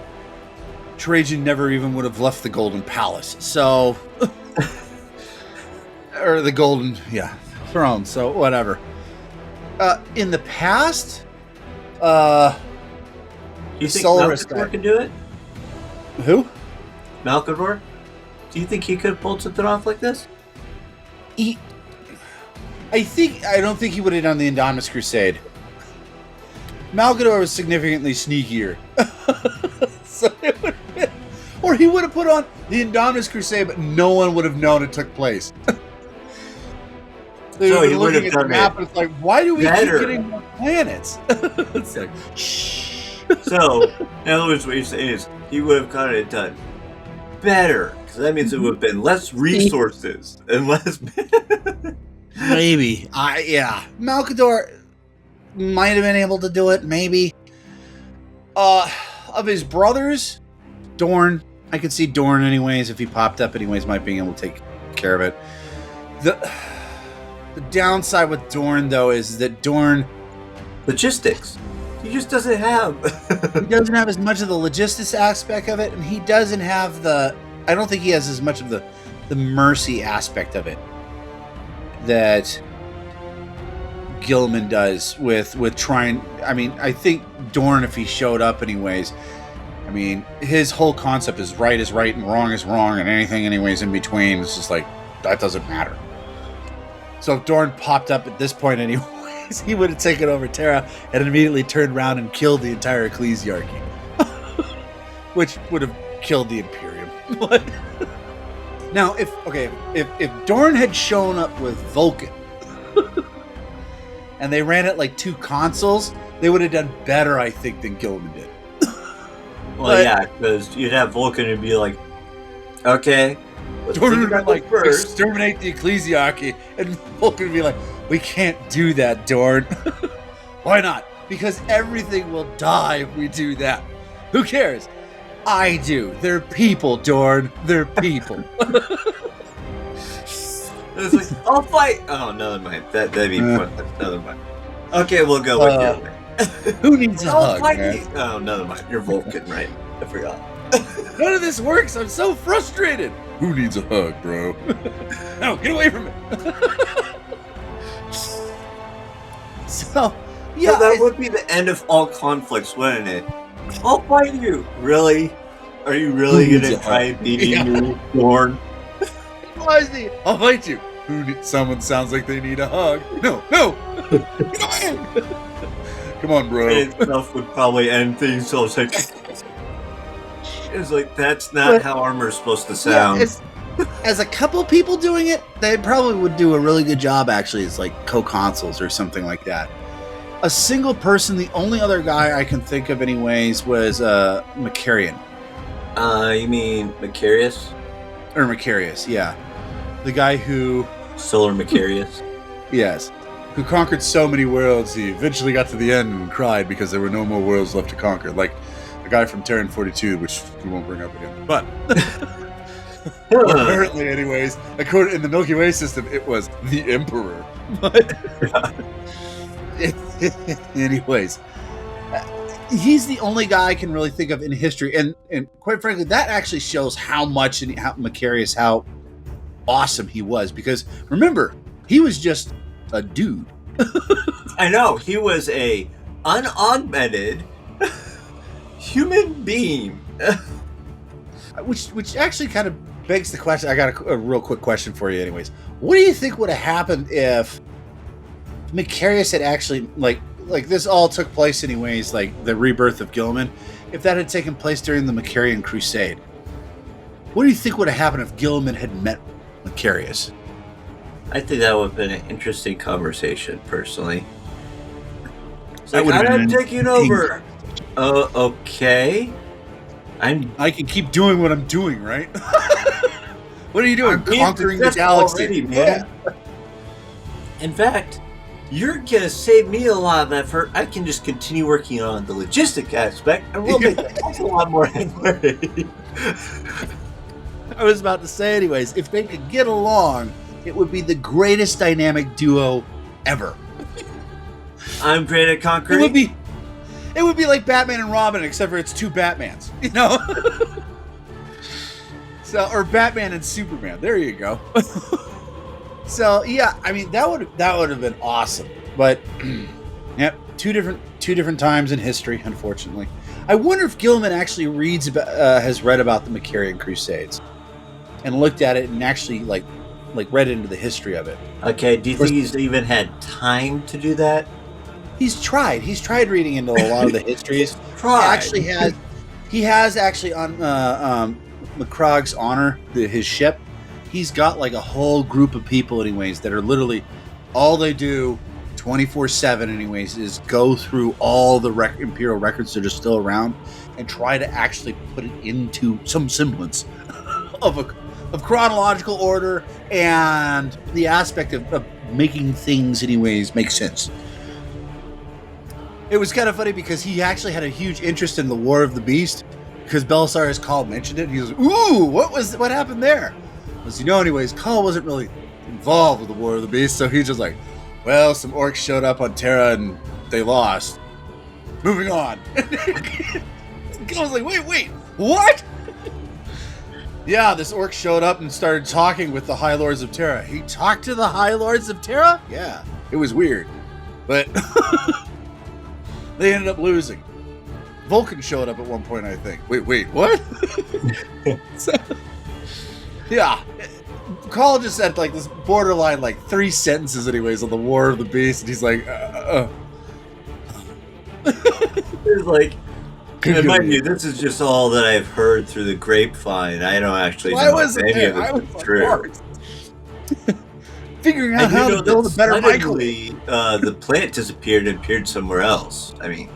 Trajan never even would have left the Golden Palace. So, or the Golden, throne. So whatever. In the past, you think Solaris Malcador could do it? Who? Malcador? Do you think he could have pulled something off like this? I don't think he would have done the Indomitus Crusade. Malcador was significantly sneakier. So it would have been, or he would have put on the Indomitus Crusade, but no one would have known it took place. They So would he be would looking have at the done map it and it's like, why do we better. keep getting more planets? It's like, shh. So, in other words, what you're saying is he would have kind of done better. Because that means it would have been less resources and less... Maybe. Malcador might have been able to do it, maybe. Of his brothers, Dorn, I could see Dorn anyways, if he popped up anyways, might be able to take care of it. The downside with Dorn, though, is that Dorn... Logistics. He just doesn't have... he doesn't have as much of the logistics aspect of it, and he doesn't have the... I don't think he has as much of the mercy aspect of it that Gilman does with trying... I mean, I think Dorn, if he showed up anyways, I mean, his whole concept is right and wrong is wrong, and anything anyways in between, it's just like, that doesn't matter. So if Dorn popped up at this point anyways, he would have taken over Terra and immediately turned around and killed the entire ecclesiarchy. Which would have killed the Imperium. But now, if Dorn had shown up with Vulcan and they ran it like two consoles, they would have done better, I think, than Gilman did. Well, yeah, because you'd have Vulcan and be like, okay, let's Dorn think would have about been it like, first. exterminate the ecclesiarchy, and Vulcan would be like, we can't do that, Dorn. Why not? Because everything will die if we do that. Who cares? I do. They're people, Dorn. They're people. It's like, I'll fight. Oh, never mind. That'd be fun. Never mind. Okay, we'll go with you. Who needs a I'll hug, fight man? you. Oh, never mind. You're Vulcan, right? I forgot. None of this works. I'm so frustrated. Who needs a hug, bro? No, get away from it. So, yeah, So that would be the end of all conflicts, wouldn't it? I'll fight you. Really? Are you really Who needs gonna a try hug? beating me, Dorn? I'll fight you. Someone sounds like they need a hug. No. Get away. Come on, bro. And stuff would probably end things. So it's like, that's not But- how armor's supposed to sound. Yeah, as a couple people doing it, they probably would do a really good job, actually. It's like co-consoles or something like that. A single person, the only other guy I can think of anyways was Macarian. You mean Macarius? Or Macarius, yeah. The guy who, Solar Macarius? yes, who conquered so many worlds, he eventually got to the end and cried because there were no more worlds left to conquer. Like the guy from Terran 42, which we won't bring up again. But apparently, anyways, according in the Milky Way system, it was the Emperor. But anyways, he's the only guy I can really think of in history, and quite frankly, that actually shows how much and how Macarius, how awesome he was. Because remember, he was just a dude. I know, he was a unaugmented human being. Which actually kind of begs the question. I got a real quick question for you anyways. What do you think would have happened if Macarius had actually like this all took place anyways, like the rebirth of Gilliman, if that had taken place during the Macarian Crusade, what do you think would have happened if Gilliman had met Macarius? I think that would have been an interesting conversation, personally. It's That like, would have I'm been taking over. Okay. I can keep doing what I'm doing, right? What are you doing? I'm being Conquering the successful galaxy, already, man. In fact, you're gonna save me a lot of effort. I can just continue working on the logistic aspect, and we'll make a lot more headway. I was about to say, anyways, if they could get along, it would be the greatest dynamic duo ever. I'm great at conquering. It would be like Batman and Robin, except for it's two Batmans, you know? So, or Batman and Superman. There you go. So, yeah, I mean that would have been awesome. But yep, two different times in history, unfortunately. I wonder if Gilliman actually has read about the Macarian Crusades and looked at it and actually like read into the history of it. Okay, do you think he's even had time to do that? He's tried reading into a lot of the histories. Tried. He has actually on McCrog's honor, his ship. He's got like a whole group of people, anyways, that are literally all they do 24/7, anyways, is go through all the Imperial records that are still around and try to actually put it into some semblance of chronological order and the aspect of making things, anyways, make sense. It was kind of funny because he actually had a huge interest in the War of the Beast because Belisarius Cawl mentioned it. He was, ooh, what happened there? As you know, anyways, Cawl wasn't really involved with the War of the Beast, so he's just like, well, some orcs showed up on Terra and they lost. Moving on. I was like, wait, what? Yeah, this orc showed up and started talking with the High Lords of Terra. He talked to the High Lords of Terra? Yeah, it was weird. But they ended up losing. Vulcan showed up at one point, I think. Wait, what? So, yeah. Cawl just said like this borderline like 3 sentences anyways on the War of the Beast, and he's like, It's like, and mind you, this is just all that I've heard through the grapevine. I don't actually know if any of it's true. Figuring out how to build a better microwave. The plant disappeared and appeared somewhere else. I mean,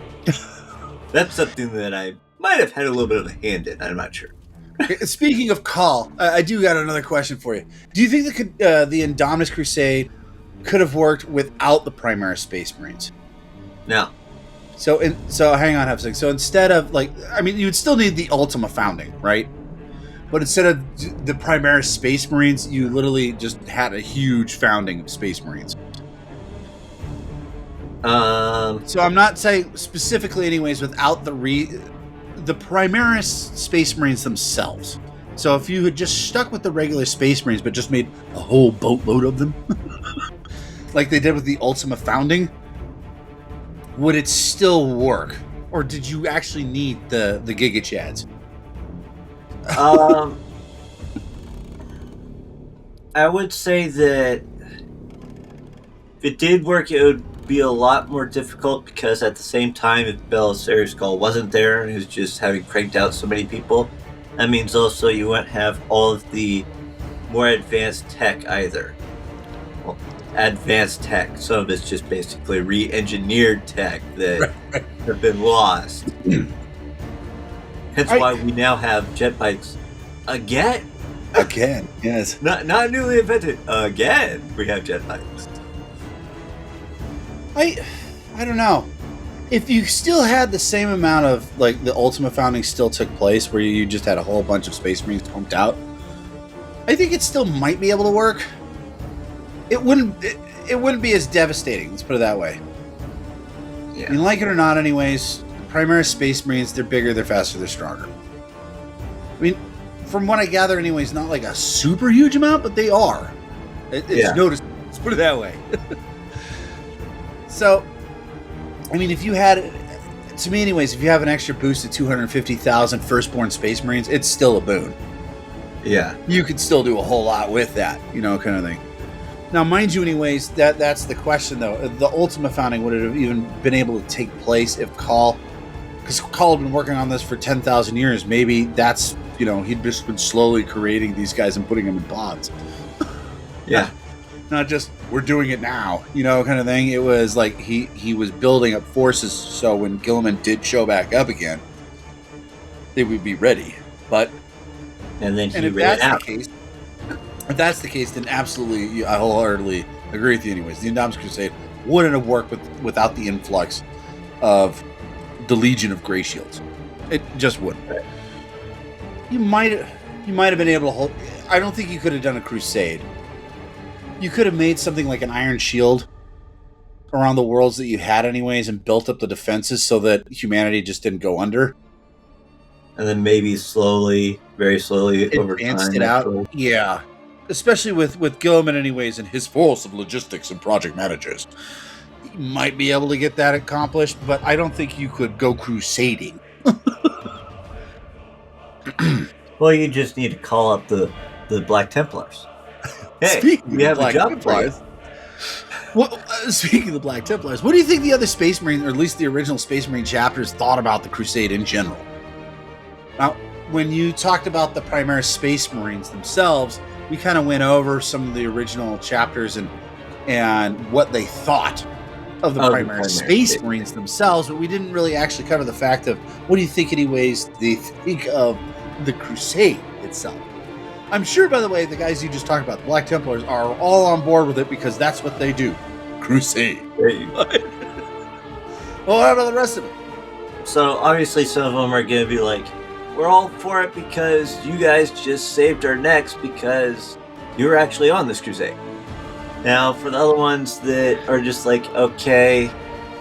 that's something that I might have had a little bit of a hand in. I'm not sure. Speaking of Cawl, I do got another question for you. Do you think the Indomitus Crusade could have worked without the Primaris Space Marines? No. So hang on, half a second. So instead of you would still need the Ultima founding, right? But instead of the Primaris Space Marines, you literally just had a huge founding of Space Marines. So I'm not saying specifically, anyways, without the Primaris Space Marines themselves. So if you had just stuck with the regular Space Marines, but just made a whole boatload of them, like they did with the Ultima founding, would it still work? Or did you actually need the Giga Chads? I would say that if it did work, it would be a lot more difficult because at the same time, if Belisarius Cawl wasn't there and he was just having cranked out so many people, that means also you wouldn't have all of the more advanced tech either. Well, advanced tech. Some of it's just basically re-engineered tech that have been lost. Hence why we now have jet bikes again. Again, yes. Not newly invented. Again, we have jet bikes. I don't know. If you still had the same amount of like the Ultima founding still took place, where you just had a whole bunch of Space Marines pumped out, I think it still might be able to work. It wouldn't be as devastating. Let's put it that way. Yeah. I mean, like it or not, anyways. Primaris Space Marines, they're bigger, they're faster, they're stronger. I mean, from what I gather, anyways, not like a super huge amount, but they are. It's noticeable. Let's put it that way. So, I mean, if you had, to me anyways, if you have an extra boost of 250,000 firstborn Space Marines, it's still a boon. Yeah. You could still do a whole lot with that, kind of thing. Now, mind you, anyways, that's the question, though. The Ultima founding, would it have even been able to take place if Call... Because Call had been working on this for 10,000 years. Maybe that's, he'd just been slowly creating these guys and putting them in pods. Yeah. Not just, we're doing it now, kind of thing. It was like he was building up forces so when Gilliman did show back up again, they would be ready. But... And then if that's the case, then absolutely, I wholeheartedly agree with you anyways. The Indomitus Crusade wouldn't have worked without the influx of the Legion of Grey Shields. It just wouldn't. Right. You might have been able to hold... I don't think you could have done a crusade. You could have made something like an Iron Shield around the worlds that you had anyways and built up the defenses so that humanity just didn't go under. And then maybe slowly, very slowly, over Advanced time. it out. Yeah. Especially with Gilliman anyways and his force of logistics and project managers. You might be able to get that accomplished, but I don't think you could go crusading. Well, you just need to call up the Black Templars. Hey, Speaking we of have Black a job for you. Templars, well, speaking of the Black Templars, what do you think the other Space Marine, or at least the original Space Marine chapters, thought about the Crusade in general? Now, when you talked about the Primaris Space Marines themselves, we kind of went over some of the original chapters and what they thought of the Primaris Space Marines themselves, but we didn't really actually cover the fact of what do you think anyways they think of the Crusade itself. I'm sure, by the way, the guys you just talked about, the Black Templars, are all on board with it because that's what they do. Crusade. Well, what about the rest of it? So, obviously, some of them are going to be like, we're all for it because you guys just saved our necks because you were actually on this crusade. Now, for the other ones that are just like, okay,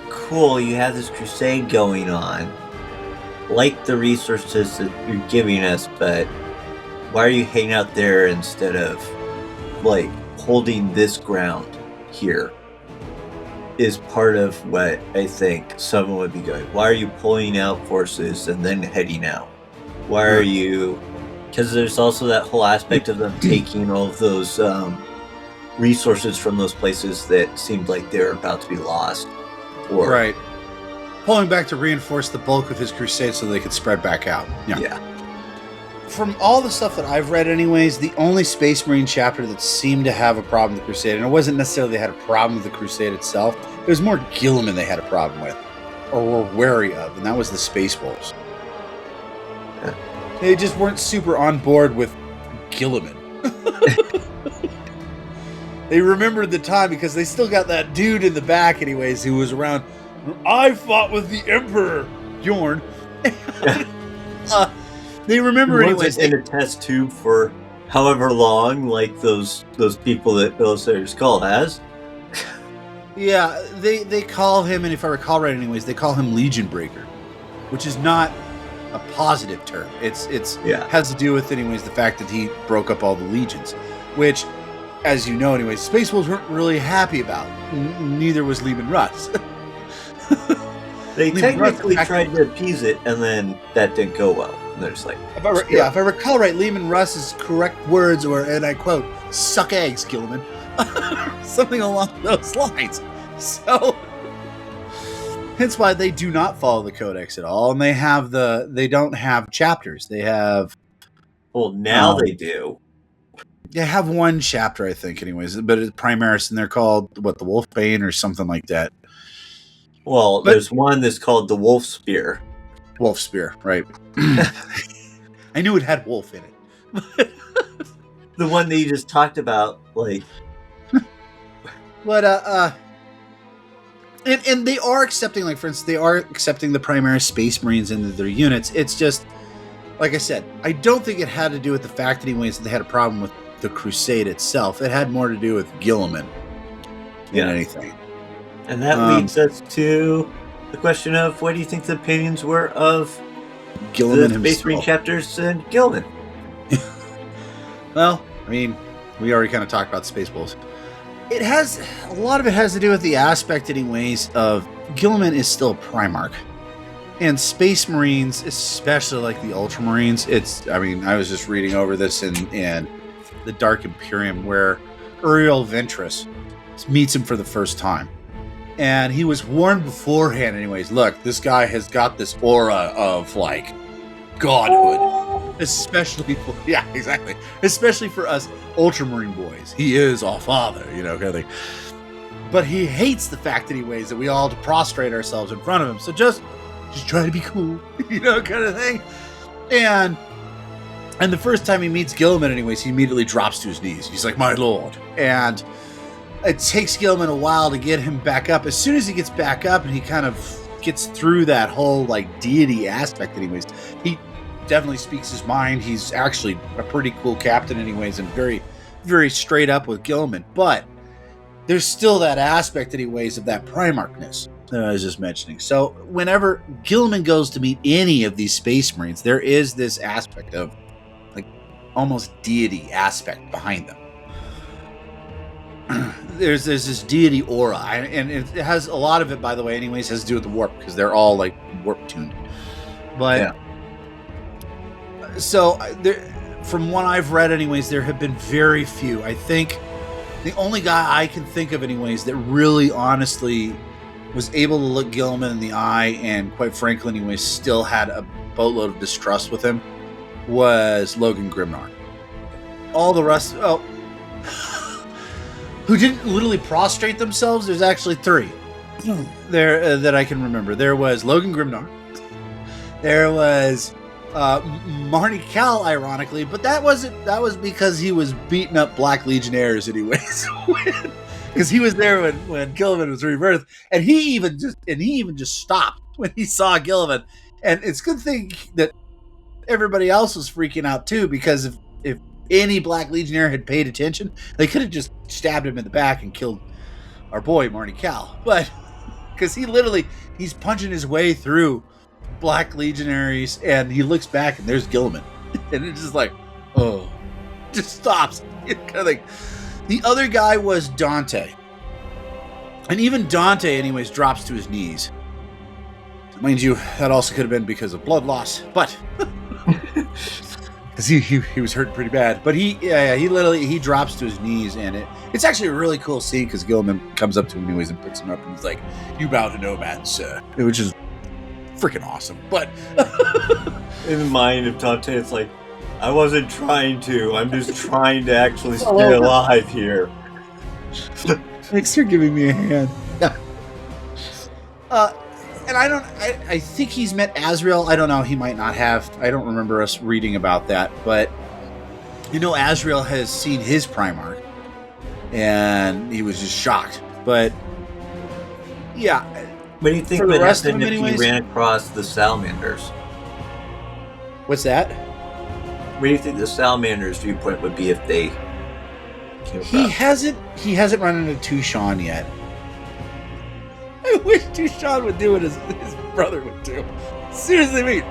cool, you have this crusade going on. Like the resources that you're giving us, but why are you hanging out there instead of, like, holding this ground here? Is part of what I think someone would be going. Why are you pulling out forces and then heading out? Why are you... Because there's also that whole aspect of them taking all of those resources from those places that seemed like they were about to be lost. Or, right. Pulling back to reinforce the bulk of his crusade so they could spread back out. Yeah. From all the stuff that I've read anyways, the only Space Marine chapter that seemed to have a problem with the Crusade, and it wasn't necessarily they had a problem with the Crusade itself, it was more Gilliman they had a problem with, or were wary of, and that was the Space Wolves. Yeah. They just weren't super on board with Gilliman. They remembered the time because they still got that dude in the back anyways who was around. I fought with the Emperor, Bjorn. They remember anyways. In a test tube for however long, like those people that Military Skull has. Yeah, they call him, and if I recall right anyways, they call him Legion Breaker, which is not a positive term. It's has to do with anyways the fact that he broke up all the legions, which, as you know anyways, Space Wolves weren't really happy about. Neither was Lehman Russ. They technically tried to appease it, and then that didn't go well. And they're just like, if I recall right, Lehman Russ's correct words were, and I quote, "Suck eggs, Gilliman," something along those lines. So, hence why they do not follow the Codex at all, and they don't have chapters. They have. Well, now they do. They have one chapter, I think, anyways, but it's Primaris, and they're called the Wolfbane or something like that. Well, there's one that's called the Wolf Spear. Wolf Spear, right. I knew it had wolf in it. The one that you just talked about, like... But, and they are accepting, like, for instance, they are accepting the Primaris Space Marines into their units. It's just, like I said, I don't think it had to do with the fact, anyways, that they had a problem with the Crusade itself. It had more to do with Gilliman than anything. And that leads us to the question of what do you think the opinions were of Gilliman the Space Marine chapters and Gilliman? Well, I mean, we already kind of talked about Space Wolves. A lot of it has to do with the aspect, anyways, of Gilliman is still a Primarch. And Space Marines, especially like the Ultramarines, I was just reading over this in the Dark Imperium, where Uriel Ventress meets him for the first time. And he was warned beforehand anyways, look, this guy has got this aura of, like, godhood. Especially for, yeah, exactly. Especially for us Ultramarine boys. He is our father, you know, kind of thing. But he hates the fact anyways that we all have to prostrate ourselves in front of him. So just try to be cool, you know, kind of thing. And the first time he meets Gilliman anyways, he immediately drops to his knees. He's like, my lord. And it takes Gilliman a while to get him back up. As soon as he gets back up and he kind of gets through that whole, like, deity aspect anyways, he definitely speaks his mind. He's actually a pretty cool captain anyways and very, very straight up with Gilliman. But there's still that aspect anyways of that Primarchness that I was just mentioning. So whenever Gilliman goes to meet any of these Space Marines, there is this aspect of, like, almost deity aspect behind them. There's this deity aura, and it has a lot of it, by the way, anyways, has to do with the warp, because they're all, like, warp tuned. But Yeah. so there, from what I've read anyways, there have been very few. I think the only guy I can think of anyways that really honestly was able to look Gilliman in the eye and, quite frankly anyways, still had a boatload of distrust with him was Logan Grimnar. All the rest, who didn't literally prostrate themselves, there's actually three there that I can remember. There was Logan Grimnar. There was Marty Cal, ironically, but that was because he was beating up Black Legionnaires anyways. Because he was there when Gilliman was rebirthed, and he even just stopped when he saw Gilliman. And it's a good thing that everybody else was freaking out too, because if any Black Legionnaire had paid attention, they could have just stabbed him in the back and killed our boy Marty Cal. But because he's punching his way through Black Legionaries, and he looks back and there's Gilliman, and it's just like, oh, just stops. Kind of like, the other guy was Dante, and even Dante anyways drops to his knees. Mind you, that also could have been because of blood loss, but because he was hurt pretty bad. But he literally drops to his knees, and it's actually a really cool scene because Gilliman comes up to him anyways and picks him up, and he's like, "You bow to no man, sir," which is freaking awesome. But In the mind of Dante, it's like, I wasn't trying to. I'm just trying to actually stay alive here. Thanks for giving me a hand. And I think he's met Azrael. I don't know. He might not have. I don't remember us reading about that. But, you know, Azrael has seen his Primarch, and he was just shocked. But, yeah. What do you think would happen if he ran across the Salamanders? What's that? What do you think the Salamander's viewpoint would be if they came across? He hasn't run into Tushan yet. I wish Tushan would do what his brother would do. As soon as they meet,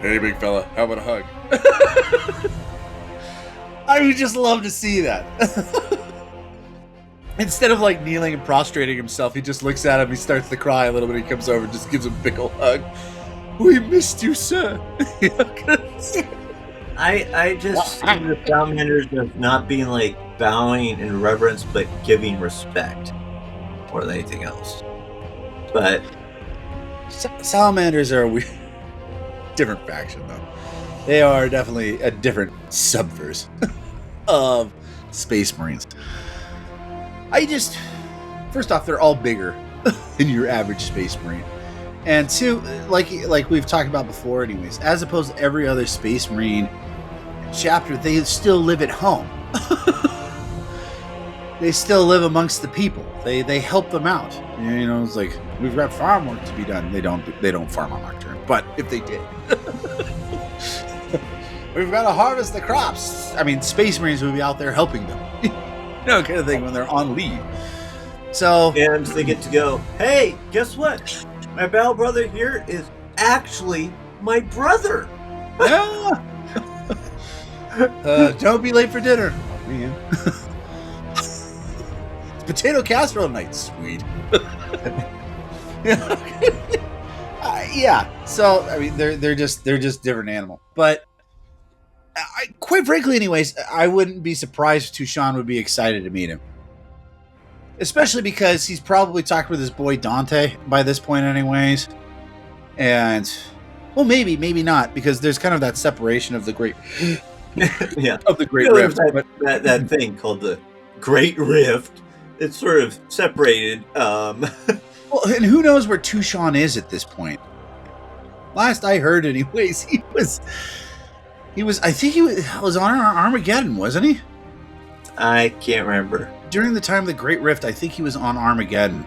hey, big fella, how about a hug? I would just love to see that. Instead of, like, kneeling and prostrating himself, he just looks at him, he starts to cry a little bit, he comes over and just gives him a big ol' hug. We missed you, sir. I just see the Salamanders as not being like bowing in reverence, but giving respect more than anything else. But Salamanders are a weird, different faction, though. They are definitely a different subverse of Space Marines. First off, they're all bigger than your average Space Marine. And two, like we've talked about before anyways, as opposed to every other Space Marine chapter, they still live at home. They still live amongst the people. They help them out. You know, it's like, we've got farm work to be done. They don't farm on Nocturne, but if they did, we've got to harvest the crops. I mean, Space Marines would be out there helping them, you know, kind of thing, when they're on leave. So, and they get to go, hey, guess what? My battle brother here is actually my brother. Yeah. Don't be late for dinner, man. It's potato casserole night, sweet. Yeah. So I mean, they're just different animal. But quite frankly, anyways, I wouldn't be surprised if Tushan would be excited to meet him. Especially because he's probably talked with his boy Dante by this point anyways. And, well, maybe not, because there's kind of that separation of the great... Yeah. Of the Great Rift. That thing called the Great Rift. It's sort of separated. Well, and who knows where Tushan is at this point? Last I heard, anyways, he was. I think he was on Armageddon, wasn't he? I can't remember. During the time of the Great Rift, I think he was on Armageddon,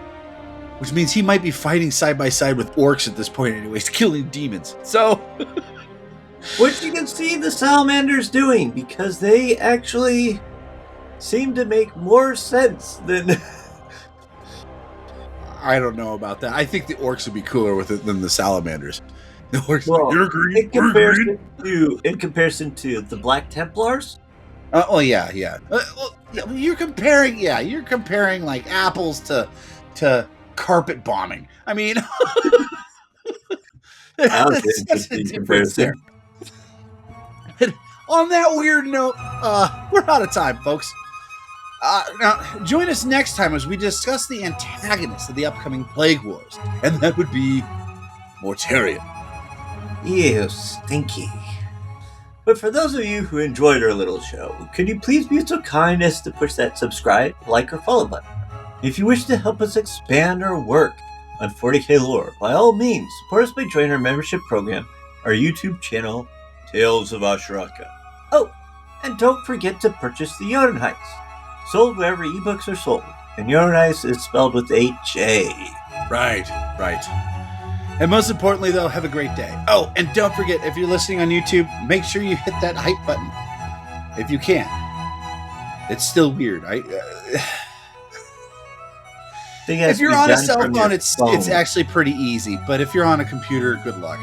which means he might be fighting side by side with orcs at this point, anyways, killing demons. So, which you can see the salamanders doing, because they actually seem to make more sense than. I don't know about that. I think the orcs would be cooler with it than the salamanders. The orcs, well, you're green. In comparison to the Black Templars. Oh yeah. You're comparing like apples to carpet bombing. I mean, that's such a difference there. On that weird note, we're out of time, folks. Now, join us next time as we discuss the antagonist of the upcoming Plague Wars, and that would be Mortarion. Ew, stinky. But for those of you who enjoyed our little show, could you please be so kind as to push that subscribe, like, or follow button? If you wish to help us expand our work on 40k lore, by all means, support us by joining our membership program, our YouTube channel, Tales of Ashraka. Oh, and don't forget to purchase the Yoden Heist, sold wherever ebooks are sold, and Yoden Heist is spelled with a J. Right. And most importantly, though, have a great day. Oh, and don't forget, if you're listening on YouTube, make sure you hit that hype button. If you can. It's still weird. If you're on a cell phone, it's actually pretty easy. But if you're on a computer, good luck.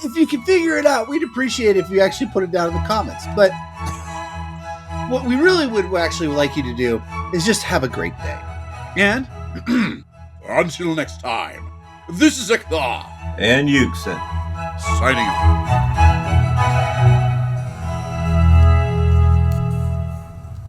If you can figure it out, we'd appreciate it if you actually put it down in the comments. But what we really would actually like you to do is just have a great day. And until next time, this is Ekthar. And Yuxin. Signing off.